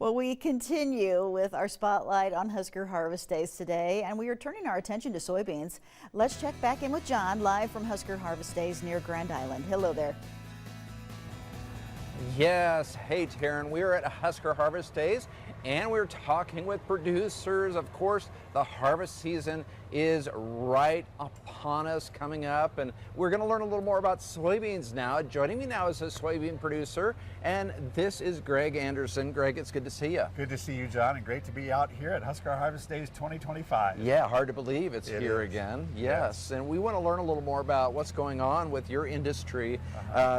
Well, we continue with our spotlight on Husker Harvest Days today, and we are turning our attention to soybeans. Let's check back in with John, live from Husker Harvest Days near Grand Island. Hello there. Yes, hey Taryn, we are at Husker Harvest Days and we're talking with producers. Of course, the harvest season is right upon us coming up, and we're going to learn a little more about soybeans now. Joining me now is a soybean producer, and this is Greg Anderson. Greg, it's good to see you. Good to see you, John, and great to be out here at Husker Harvest Days 2025. Yeah, hard to believe it's here is. again. Yes, and we want to learn a little more about what's going on with your industry.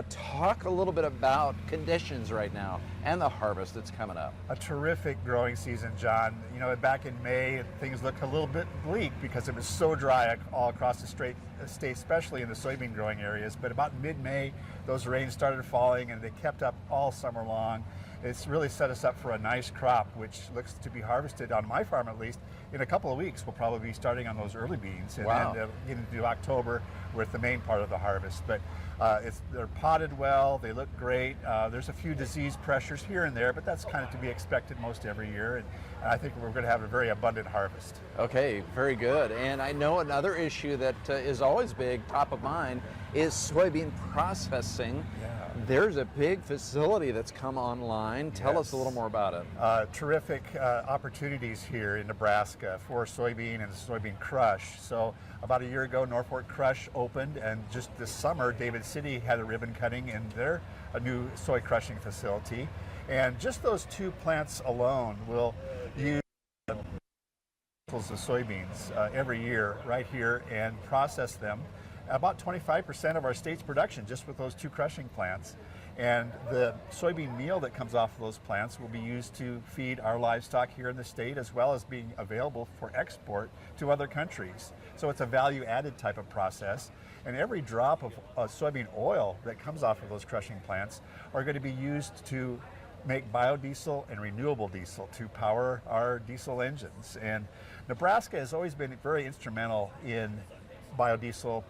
Talk a little bit about conditions right now and the harvest that's coming up. A terrific growing season, John. You know, back in May, things looked a little bit bleak because it was so dry all across the state, especially in the soybean growing areas. But about mid-May, those rains started falling and they kept up all summer long. It's really set us up for a nice crop, which looks to be harvested, on my farm at least, in a couple of weeks. We'll probably be starting on those early beans and then getting into October with the main part of the harvest. But they're potted well, they look great. There's a few disease pressures here and there, but that's kind of to be expected most every year. And I think we're going to have a very abundant harvest. Okay, very good. And I know another issue that is always big, top of mind, is soybean processing. There's a big facility that's come online. Tell us a little more about it. Terrific opportunities here in Nebraska for soybean and soybean crush. So about a year ago, Norfolk Crush opened, and just this summer, David City had a ribbon cutting in their new soy crushing facility. And just those two plants alone will use of soybeans every year right here and process them. About 25% of our state's production just with those two crushing plants. And the soybean meal that comes off of those plants will be used to feed our livestock here in the state, as well as being available for export to other countries. So it's a value-added type of process. And every drop of soybean oil that comes off of those crushing plants are going to be used to make biodiesel and renewable diesel to power our diesel engines. And Nebraska has always been very instrumental in biodiesel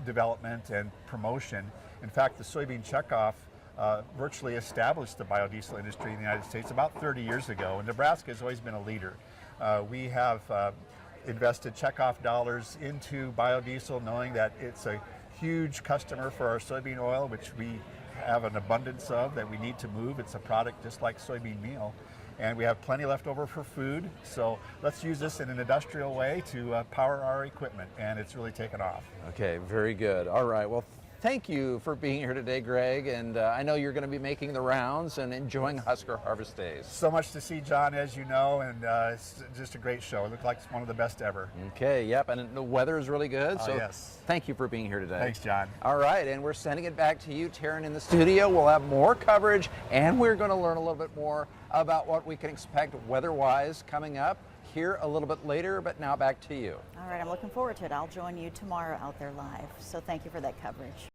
development and promotion. In fact, the soybean checkoff virtually established the biodiesel industry in the United States about 30 years ago, and Nebraska has always been a leader. We have invested checkoff dollars into biodiesel, knowing that it's a huge customer for our soybean oil, which we have an abundance of that we need to move. It's a product just like soybean meal. And we have plenty left over for food, so let's use this in an industrial way to power our equipment, and it's really taken off. Okay, very good. All right, well, thank you for being here today, Greg, and I know you're going to be making the rounds and enjoying Husker Harvest Days. So much to see, John, as you know, and it's just a great show. It looks like it's one of the best ever. Okay, yep, and the weather is really good, so yes. Thank you for being here today. Thanks, John. All right, and we're sending it back to you, Taryn, in the studio. We'll have more coverage, and we're going to learn a little bit more about what we can expect weather-wise coming up here a little bit later, but now back to you. All right, I'm looking forward to it. I'll join you tomorrow out there live. So thank you for that coverage.